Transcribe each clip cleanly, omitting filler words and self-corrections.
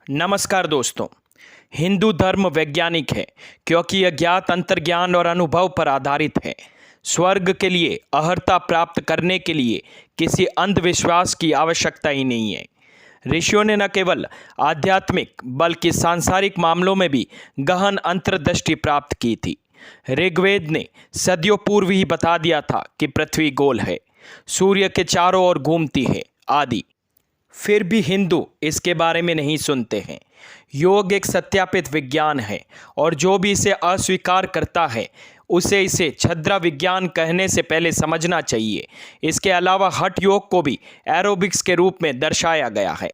नमस्कार दोस्तों। हिंदू धर्म वैज्ञानिक है क्योंकि यह ज्ञात अंतर्ज्ञान और अनुभव पर आधारित है। स्वर्ग के लिए अहर्ता प्राप्त करने के लिए किसी अंधविश्वास की आवश्यकता ही नहीं है। ऋषियों ने न केवल आध्यात्मिक बल्कि सांसारिक मामलों में भी गहन अंतर्दृष्टि प्राप्त की थी। ऋग्वेद ने सदियों पूर्व ही बता दिया था कि पृथ्वी गोल है, सूर्य के चारों ओर घूमती है आदि। फिर भी हिंदू इसके बारे में नहीं सुनते हैं। योग एक सत्यापित विज्ञान है और जो भी इसे अस्वीकार करता है उसे इसे छद्रा विज्ञान कहने से पहले समझना चाहिए। इसके अलावा हठ योग को भी एरोबिक्स के रूप में दर्शाया गया है।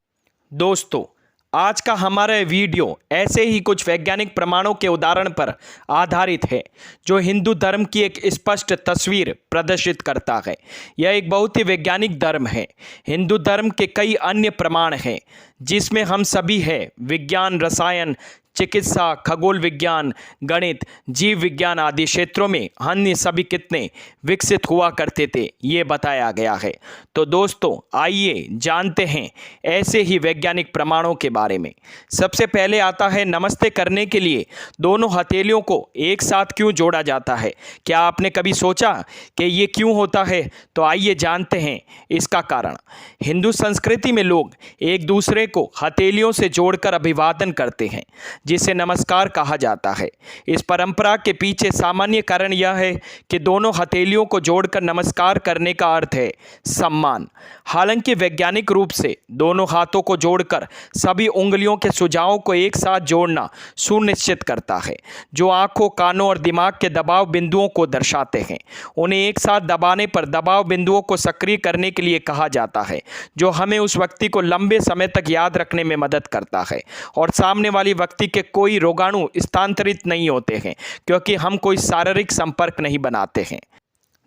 दोस्तों, आज का हमारा वीडियो ऐसे ही कुछ वैज्ञानिक प्रमाणों के उदाहरण पर आधारित है जो हिंदू धर्म की एक स्पष्ट तस्वीर प्रदर्शित करता है। यह एक बहुत ही वैज्ञानिक धर्म है। हिंदू धर्म के कई अन्य प्रमाण हैं जिसमें हम सभी हैं विज्ञान, रसायन, चिकित्सा, खगोल विज्ञान, गणित, जीव विज्ञान आदि क्षेत्रों में अन्य सभी कितने विकसित हुआ करते थे ये बताया गया है। तो दोस्तों, आइए जानते हैं ऐसे ही वैज्ञानिक प्रमाणों के बारे में। सबसे पहले आता है नमस्ते करने के लिए दोनों हथेलियों को एक साथ क्यों जोड़ा जाता है। क्या आपने कभी सोचा कि ये क्यों होता है? तो आइए जानते हैं इसका कारण। हिंदू संस्कृति में लोग एक दूसरे को हथेलियों से जोड़कर अभिवादन करते हैं जिसे नमस्कार कहा जाता है। इस परंपरा के पीछे सामान्य कारण यह है कि दोनों हथेलियों को जोड़कर नमस्कार करने का अर्थ है सम्मान। हालांकि वैज्ञानिक रूप से दोनों हाथों को जोड़कर सभी उंगलियों के सुझावों को एक साथ जोड़ना सुनिश्चित करता है जो आंखों, कानों और दिमाग के दबाव बिंदुओं को दर्शाते हैं। उन्हें एक साथ दबाने पर दबाव बिंदुओं को सक्रिय करने के लिए कहा जाता है जो हमें उस व्यक्ति को लंबे समय तक याद रखने में मदद करता है और सामने वाली व्यक्ति के कोई रोगाणु स्थानांतरित नहीं होते हैं क्योंकि हम कोई शारीरिक संपर्क नहीं बनाते हैं।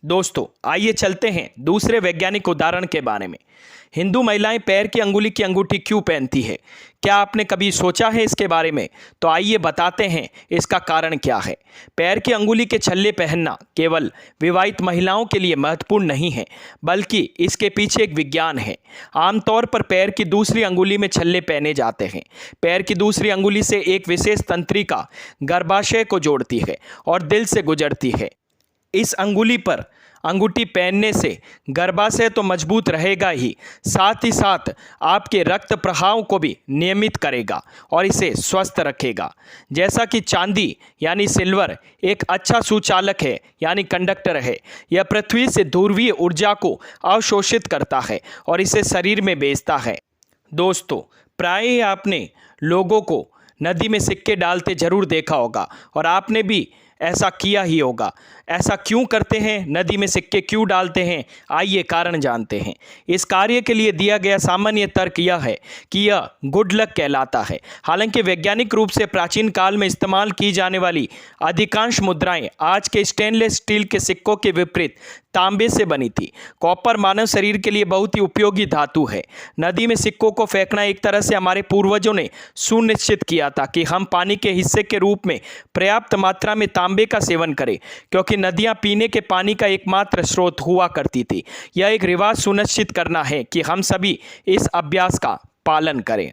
दोस्तों, आइए चलते हैं दूसरे वैज्ञानिक उदाहरण के बारे में। हिंदू महिलाएं पैर की अंगुली की अंगूठी क्यों पहनती है? क्या आपने कभी सोचा है इसके बारे में? तो आइए बताते हैं इसका कारण क्या है। पैर की अंगुली के छल्ले पहनना केवल विवाहित महिलाओं के लिए महत्वपूर्ण नहीं है बल्कि इसके पीछे एक विज्ञान है। आमतौर पर पैर की दूसरी अंगुली में छल्ले पहने जाते हैं। पैर की दूसरी अंगुली से एक विशेष तंत्रिका गर्भाशय को जोड़ती है और दिल से गुजरती है। इस अंगुली पर अंगूठी पहनने से गर्भाशय तो मजबूत रहेगा ही साथ आपके रक्त प्रवाह को भी नियमित करेगा और इसे स्वस्थ रखेगा। जैसा कि चांदी यानी सिल्वर एक अच्छा सुचालक है यानी कंडक्टर है। यह पृथ्वी से ध्रुवीय ऊर्जा को अवशोषित करता है और इसे शरीर में भेजता है। दोस्तों, प्रायः आपने लोगों को नदी में सिक्के डालते जरूर देखा होगा और आपने भी ऐसा किया ही होगा। ऐसा क्यों करते हैं? नदी में सिक्के क्यों डालते हैं? आइए कारण जानते हैं। इस कार्य के लिए दिया गया सामान्य तर्क यह है कि यह गुड लक कहलाता है। हालांकि वैज्ञानिक रूप से प्राचीन काल में इस्तेमाल की जाने वाली अधिकांश मुद्राएं आज के स्टेनलेस स्टील के सिक्कों के विपरीत तांबे से बनी थी। कॉपर मानव शरीर के लिए बहुत ही उपयोगी धातु है। नदी में सिक्कों को फेंकना एक तरह से हमारे पूर्वजों ने सुनिश्चित किया था कि हम पानी के हिस्से के रूप में पर्याप्त मात्रा में तांबे का सेवन करें क्योंकि नदियां पीने के पानी का एकमात्र स्रोत हुआ करती थी। यह एक रिवाज सुनिश्चित करना है कि हम सभी इस अभ्यास का पालन करें।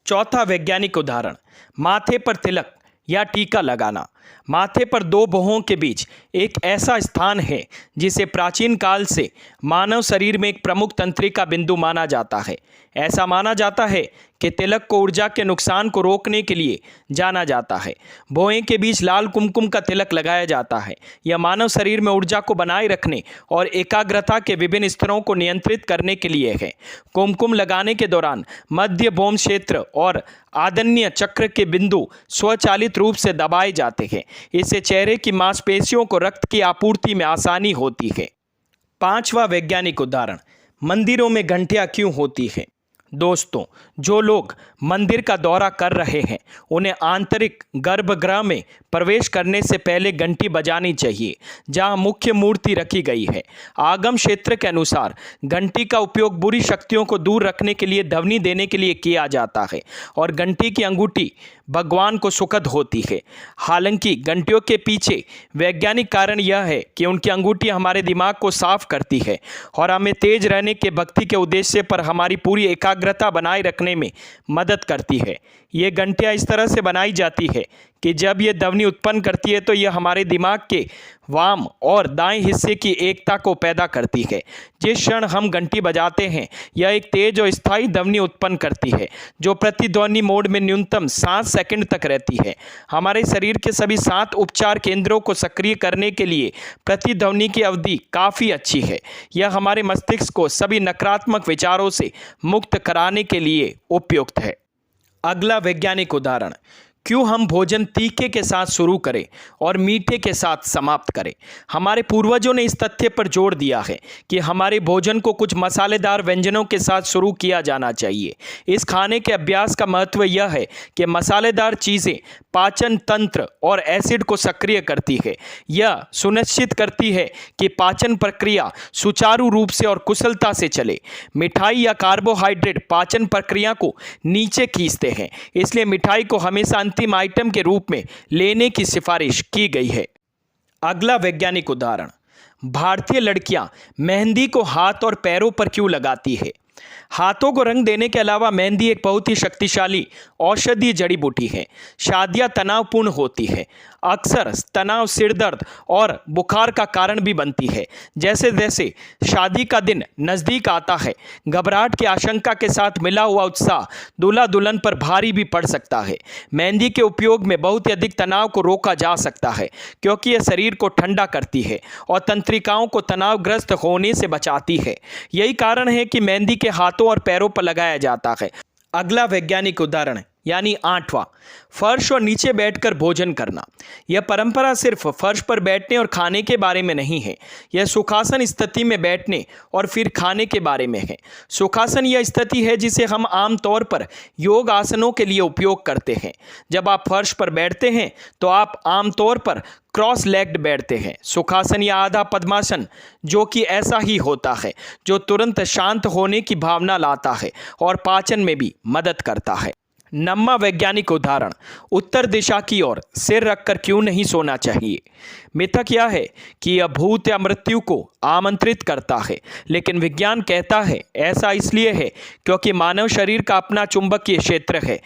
चौथा वैज्ञानिक उदाहरण, माथे पर तिलक या टीका लगाना। माथे पर दो भौहों के बीच एक ऐसा स्थान है जिसे प्राचीन काल से मानव शरीर में एक प्रमुख तंत्रिका बिंदु माना जाता है। ऐसा माना जाता है कि तिलक को ऊर्जा के नुकसान को रोकने के लिए जाना जाता है। भौहें के बीच लाल कुमकुम का तिलक लगाया जाता है। यह मानव शरीर में ऊर्जा को बनाए रखने और एकाग्रता के विभिन्न स्तरों को नियंत्रित करने के लिए है। कुमकुम लगाने के दौरान मध्य भौम क्षेत्र और आद्य चक्र के बिंदु स्वचालित रूप से दबाए जाते हैं। इससे चेहरे की मांसपेशियों को रक्त की आपूर्ति में आसानी होती है। पांचवा वैज्ञानिक उदाहरण, मंदिरों में घंटियां क्यों होती है? दोस्तों, जो लोग मंदिर का दौरा कर रहे हैं उन्हें आंतरिक गर्भगृह में प्रवेश करने से पहले घंटी बजानी चाहिए जहां मुख्य मूर्ति रखी गई है। आगम क्षेत्र के अनुसार घंटी का उपयोग बुरी शक्तियों को दूर रखने के लिए ध्वनि देने के लिए किया जाता है और घंटी की अंगूठी भगवान को सुखद होती है। हालांकि घंटियों के पीछे वैज्ञानिक कारण यह है कि उनकी अंगूठी हमारे दिमाग को साफ करती है और हमें तेज रहने के भक्ति के उद्देश्य पर हमारी पूरी एकाग्रता एकाग्रता बनाए रखने में मदद करती है। ये घंटियाँ इस तरह से बनाई जाती है कि जब ये ध्वनि उत्पन्न करती है तो यह हमारे दिमाग के वाम और दाएं हिस्से की एकता को पैदा करती है। जिस क्षण हम घंटी बजाते हैं यह एक तेज और स्थायी ध्वनि उत्पन्न करती है जो प्रतिध्वनि मोड में न्यूनतम 7 सेकंड तक रहती है। हमारे शरीर के सभी 7 उपचार केंद्रों को सक्रिय करने के लिए प्रतिध्वनि की अवधि काफ़ी अच्छी है। यह हमारे मस्तिष्क को सभी नकारात्मक विचारों से मुक्त कराने के लिए उपयुक्त है। अगला वैज्ञानिक उदाहरण, क्यों हम भोजन तीखे के साथ शुरू करें और मीठे के साथ समाप्त करें। हमारे पूर्वजों ने इस तथ्य पर जोर दिया है कि हमारे भोजन को कुछ मसालेदार व्यंजनों के साथ शुरू किया जाना चाहिए। इस खाने के अभ्यास का महत्व यह है कि मसालेदार चीज़ें पाचन तंत्र और एसिड को सक्रिय करती है। यह सुनिश्चित करती है कि पाचन प्रक्रिया सुचारू रूप से और कुशलता से चले। मिठाई या कार्बोहाइड्रेट पाचन प्रक्रिया को नीचे खींचते हैं, इसलिए मिठाई को हमेशा अंतिम आइटम के रूप में लेने की सिफारिश की गई है। अगला वैज्ञानिक उदाहरण, भारतीय लड़कियां मेहंदी को हाथ और पैरों पर क्यों लगाती है। हाथों को रंग देने के अलावा मेहंदी एक बहुत ही शक्तिशाली औषधीय जड़ी बूटी है। शादियां तनावपूर्ण होती है, अक्सर तनाव, सिर दर्द और बुखार का कारण भी बनती है। जैसे जैसे शादी का दिन नज़दीक आता है, घबराहट की आशंका के साथ मिला हुआ उत्साह दूल्हा दुल्हन पर भारी भी पड़ सकता है। मेहंदी के उपयोग में बहुत ही अधिक तनाव को रोका जा सकता है क्योंकि यह शरीर को ठंडा करती है और तंत्रिकाओं को तनावग्रस्त होने से बचाती है। यही कारण है कि मेहंदी के हाथों और पैरों पर लगाया जाता है। अगला वैज्ञानिक उदाहरण यानी 8वां, फर्श और नीचे बैठकर भोजन करना। यह परंपरा सिर्फ फर्श पर बैठने और खाने के बारे में नहीं है, यह सुखासन स्थिति में बैठने और फिर खाने के बारे में है। सुखासन यह स्थिति है जिसे हम आमतौर पर योग आसनों के लिए उपयोग करते हैं। जब आप फर्श पर बैठते हैं तो आप आमतौर पर क्रॉस लेग्ड बैठते हैं। सुखासन या आधा पद्मासन जो कि ऐसा ही होता है, जो तुरंत शांत होने की भावना लाता है और पाचन में भी मदद करता है। 9वां वैज्ञानिक उदाहरण, उत्तर दिशा की ओर सिर रखकर क्यों नहीं सोना चाहिए। मिथक यह है कि यह भूत या मृत्यु को आमंत्रित करता है, लेकिन विज्ञान कहता है ऐसा इसलिए है क्योंकि मानव शरीर का अपना चुंबकीय क्षेत्र है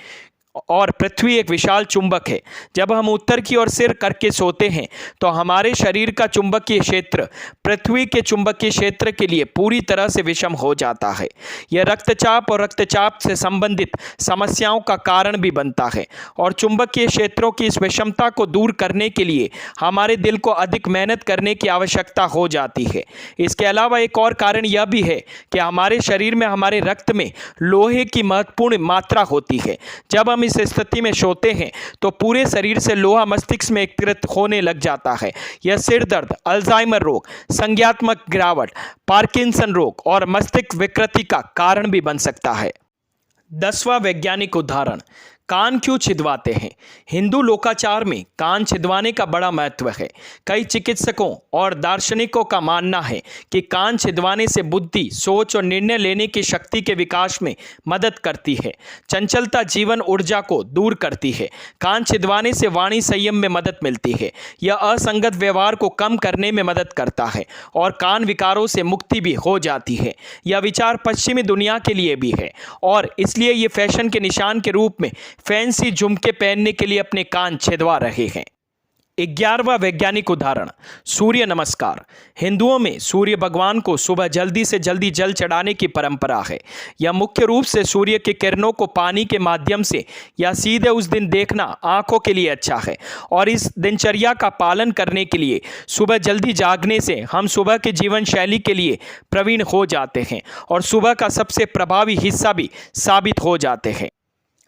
और पृथ्वी एक विशाल चुंबक है। जब हम उत्तर की ओर सिर करके सोते हैं तो हमारे शरीर का चुंबकीय क्षेत्र पृथ्वी के चुंबकीय क्षेत्र के लिए पूरी तरह से विषम हो जाता है। यह रक्तचाप और रक्तचाप से संबंधित समस्याओं का कारण भी बनता है और चुंबकीय क्षेत्रों की इस विषमता को दूर करने के लिए हमारे दिल को अधिक मेहनत करने की आवश्यकता हो जाती है। इसके अलावा एक और कारण यह भी है कि हमारे शरीर में, हमारे रक्त में लोहे की महत्वपूर्ण मात्रा होती है। जब हम इस स्थिति में सोते हैं तो पूरे शरीर से लोहा मस्तिष्क में एकत्रित होने लग जाता है। यह सिर दर्द, अल्जाइमर रोग, संज्ञात्मक गिरावट, पार्किंसन रोग और मस्तिष्क विकृति का कारण भी बन सकता है। 10वां वैज्ञानिक उदाहरण, कान क्यों छिदवाते हैं। हिंदू लोकाचार में कान छिदवाने का बड़ा महत्व है। कई चिकित्सकों और दार्शनिकों का मानना है कि कान छिदवाने से बुद्धि, सोच और निर्णय लेने की शक्ति के विकास में मदद करती है। चंचलता, जीवन ऊर्जा को दूर करती है। कान छिदवाने से वाणी संयम में मदद मिलती है। यह असंगत व्यवहार को कम करने में मदद करता है और कान विकारों से मुक्ति भी हो जाती है। यह विचार पश्चिमी दुनिया के लिए भी है और इसलिए ये फैशन के निशान के रूप में फैंसी झुमके पहनने के लिए अपने कान छिदवा रहे हैं। 11वां वैज्ञानिक उदाहरण, सूर्य नमस्कार। हिंदुओं में सूर्य भगवान को सुबह जल्दी से जल्दी जल चढ़ाने की परंपरा है। यह मुख्य रूप से सूर्य की किरणों को पानी के माध्यम से या सीधे उस दिन देखना आंखों के लिए अच्छा है और इस दिनचर्या का पालन करने के लिए सुबह जल्दी जागने से हम सुबह के जीवन शैली के लिए प्रवीण हो जाते हैं और सुबह का सबसे प्रभावी हिस्सा भी साबित हो जाते हैं।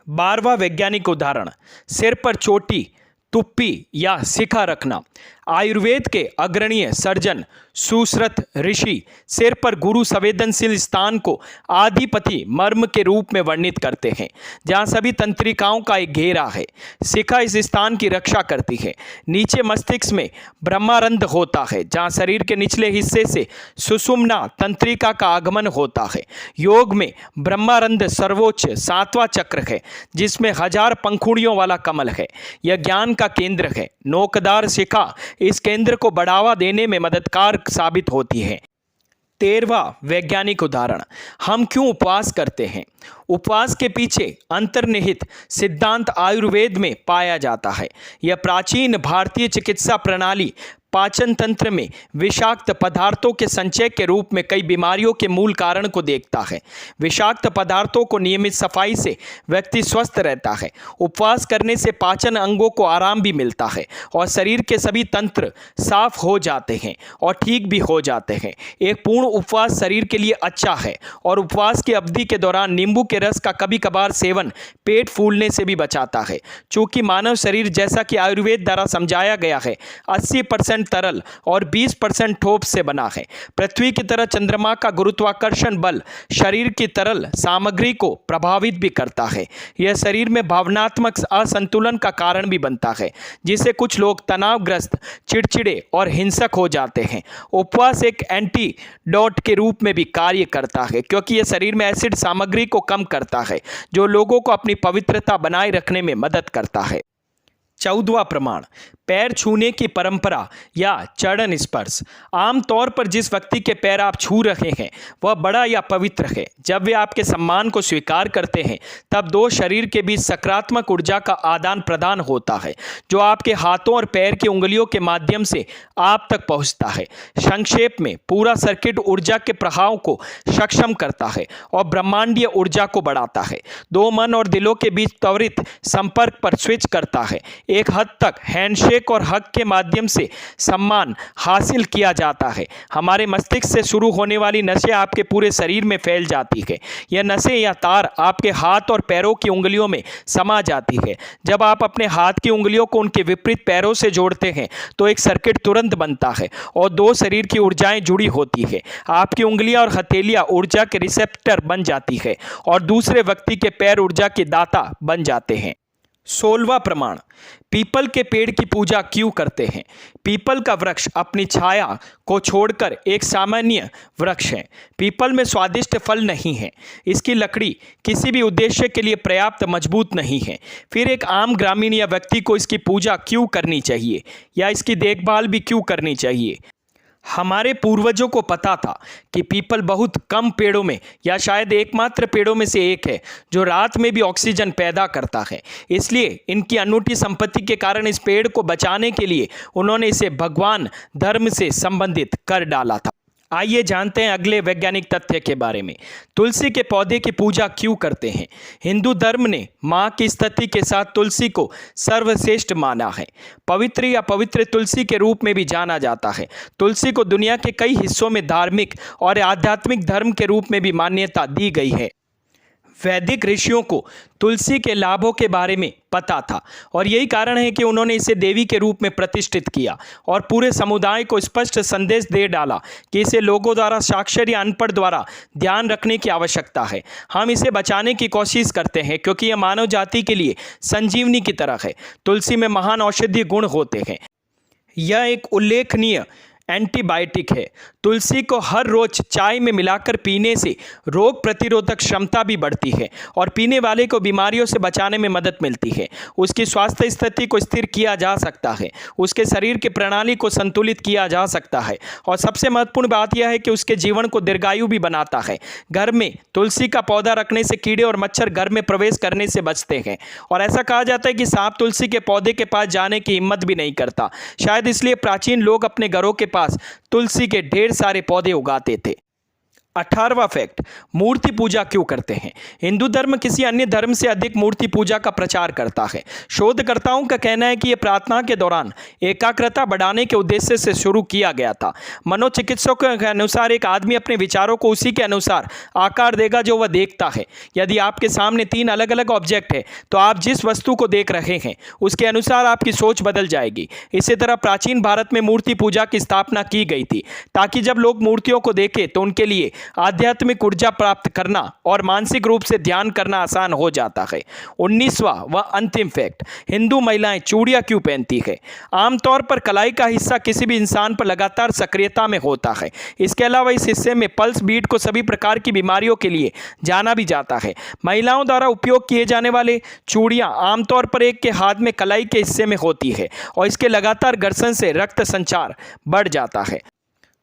12वां वैज्ञानिक उदाहरण, सिर पर चोटी, तुप्पी या शिखा रखना। आयुर्वेद के अग्रणीय सर्जन सुश्रुत ऋषि सिर पर गुरु संवेदनशील स्थान को आधिपति मर्म के रूप में वर्णित करते हैं, जहां सभी तंत्रिकाओं का एक घेरा है। शिखा इस स्थान की रक्षा करती है। नीचे मस्तिष्क में ब्रह्मारंध्र होता है, जहां शरीर के निचले हिस्से से सुषुम्ना तंत्रिका का आगमन होता है। योग में ब्रह्मारंध्र सर्वोच्च 7वां चक्र है, जिसमें 1000 पंखुड़ियों वाला कमल है। यह ज्ञान का केंद्र है। नोकदार शिखा इस केंद्र को बढ़ावा देने में मददगार साबित होती है। 13वां वैज्ञानिक उदाहरण, हम क्यों उपवास करते हैं। उपवास के पीछे अंतर्निहित सिद्धांत आयुर्वेद में पाया जाता है। यह प्राचीन भारतीय चिकित्सा प्रणाली पाचन तंत्र में विषाक्त पदार्थों के संचय के रूप में कई बीमारियों के मूल कारण को देखता है। विषाक्त पदार्थों को नियमित सफाई से व्यक्ति स्वस्थ रहता है। उपवास करने से पाचन अंगों को आराम भी मिलता है और शरीर के सभी तंत्र साफ हो जाते हैं और ठीक भी हो जाते हैं। एक पूर्ण उपवास शरीर के लिए अच्छा है और उपवास की अवधि के दौरान नींबू के रस का कभी कभार सेवन पेट फूलने से भी बचाता है। चूंकि मानव शरीर, जैसा कि आयुर्वेद द्वारा समझाया गया है, 80% तरल और 20% ठोस से बना है। पृथ्वी की तरह चंद्रमा का गुरुत्वाकर्षण बल शरीर की तरल सामग्री को प्रभावित भी करता है। यह शरीर में भावनात्मक असंतुलन का कारण भी बनता है, जिससे कुछ लोग तनावग्रस्त, चिड़चिड़े और हिंसक हो जाते हैं। उपवास एक एंटीडोट के रूप में भी कार्य करता है, क्योंकि यह शरीर में एसिड सामग्री को कम करता है, जो लोगों को अपनी पवित्रता बनाए रखने में मदद करता है। 14वां प्रमाण, पैर छूने की परंपरा या चरण स्पर्श। आमतौर पर जिस व्यक्ति के पैर आप छू रहे हैं वह बड़ा या पवित्र है। जब वे आपके सम्मान को स्वीकार करते हैं तब दो शरीर के बीच सकारात्मक ऊर्जा का आदान प्रदान होता है, जो आपके हाथों और पैर की उंगलियों के माध्यम से आप तक पहुंचता है। संक्षेप में, पूरा सर्किट ऊर्जा के प्रवाह को सक्षम करता है और ब्रह्मांडीय ऊर्जा को बढ़ाता है। दो मन और दिलों के बीच त्वरित संपर्क पर स्विच करता है। एक हद तक हैंडशेक और हक के माध्यम से सम्मान हासिल किया जाता है। हमारे मस्तिष्क से शुरू होने वाली नसें आपके पूरे शरीर में फैल जाती है। यह नसें या तार आपके हाथ और पैरों की उंगलियों में समा जाती है। जब आप अपने हाथ की उंगलियों को उनके विपरीत पैरों से जोड़ते हैं तो एक सर्किट तुरंत बनता है और दो शरीर की ऊर्जाएं जुड़ी होती है। आपकी उंगलियां और हथेलियां ऊर्जा के रिसेप्टर बन जाती है और दूसरे व्यक्ति के पैर ऊर्जा के दाता बन जाते हैं। 16वां प्रमाण, पीपल के पेड़ की पूजा क्यों करते हैं। पीपल का वृक्ष अपनी छाया को छोड़कर एक सामान्य वृक्ष है। पीपल में स्वादिष्ट फल नहीं है। इसकी लकड़ी किसी भी उद्देश्य के लिए पर्याप्त मजबूत नहीं है। फिर एक आम ग्रामीण या व्यक्ति को इसकी पूजा क्यों करनी चाहिए या इसकी देखभाल भी क्यों करनी चाहिए। हमारे पूर्वजों को पता था कि पीपल बहुत कम पेड़ों में या शायद एकमात्र पेड़ों में से एक है जो रात में भी ऑक्सीजन पैदा करता है। इसलिए इनकी अनूठी संपत्ति के कारण इस पेड़ को बचाने के लिए उन्होंने इसे भगवान धर्म से संबंधित कर डाला था। आइए जानते हैं अगले वैज्ञानिक तथ्य के बारे में। तुलसी के पौधे की पूजा क्यों करते हैं। हिंदू धर्म ने माँ की स्तुति के साथ तुलसी को सर्वश्रेष्ठ माना है। पवित्र या पवित्र तुलसी के रूप में भी जाना जाता है। तुलसी को दुनिया के कई हिस्सों में धार्मिक और आध्यात्मिक धर्म के रूप में भी मान्यता दी गई है। वैदिक ऋषियों को तुलसी के लाभों के बारे में पता था और यही कारण है कि उन्होंने इसे देवी के रूप में प्रतिष्ठित किया और पूरे समुदाय को स्पष्ट संदेश दे डाला कि इसे लोगों द्वारा साक्षर या अनपढ़ द्वारा ध्यान रखने की आवश्यकता है। हम इसे बचाने की कोशिश करते हैं क्योंकि यह मानव जाति के लिए संजीवनी की तरह है। तुलसी में महान औषधीय गुण होते हैं। यह एक उल्लेखनीय एंटीबायोटिक है। तुलसी को हर रोज चाय में मिलाकर पीने से रोग प्रतिरोधक क्षमता भी बढ़ती है और पीने वाले को बीमारियों से बचाने में मदद मिलती है। उसकी स्वास्थ्य स्थिति को स्थिर किया जा सकता है, उसके शरीर की प्रणाली को संतुलित किया जा सकता है और सबसे महत्वपूर्ण बात यह है कि उसके जीवन को दीर्घायु भी बनाता है। घर में तुलसी का पौधा रखने से कीड़े और मच्छर घर में प्रवेश करने से बचते हैं और ऐसा कहा जाता है कि सांप तुलसी के पौधे के पास जाने की हिम्मत भी नहीं करता। शायद इसलिए प्राचीन लोग अपने घरों के पास तुलसी के ढेर सारे पौधे उगाते थे। 18वां फैक्ट, मूर्ति पूजा क्यों करते हैं। हिंदू धर्म किसी अन्य धर्म से अधिक मूर्ति पूजा का प्रचार करता है। शोधकर्ताओं का कहना है कि यह प्रार्थना के दौरान एकाग्रता बढ़ाने के उद्देश्य से शुरू किया गया था। मनोचिकित्सकों के अनुसार एक आदमी अपने विचारों को उसी के अनुसार आकार देगा जो वह देखता है। यदि आपके सामने 3 अलग अलग ऑब्जेक्ट है तो आप जिस वस्तु को देख रहे हैं उसके अनुसार आपकी सोच बदल जाएगी। इसी तरह प्राचीन भारत में मूर्ति पूजा की स्थापना की गई थी ताकि जब लोग मूर्तियों को देखें तो उनके लिए आध्यात्मिक ऊर्जा प्राप्त करना और मानसिक रूप से ध्यान करना आसान हो जाता है। 19वां व अंतिम फैक्ट, हिंदू महिलाएं चूड़ियां क्यों पहनती है। आमतौर पर कलाई का हिस्सा किसी भी इंसान पर लगातार सक्रियता में होता है। इसके अलावा इस हिस्से में पल्स बीट को सभी प्रकार की बीमारियों के लिए जाना भी जाता है। महिलाओं द्वारा उपयोग किए जाने वाले चूड़ियां आमतौर पर एक के हाथ में कलाई के हिस्से में होती है और इसके लगातार घर्षण से रक्त संचार बढ़ जाता है।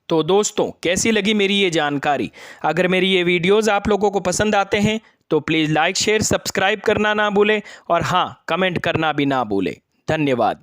तो दोस्तों, कैसी लगी मेरी ये जानकारी? अगर मेरी ये वीडियोस आप लोगों को पसंद आते हैं तो प्लीज़ लाइक शेयर सब्सक्राइब करना ना भूलें और हाँ, कमेंट करना भी ना भूलें। धन्यवाद।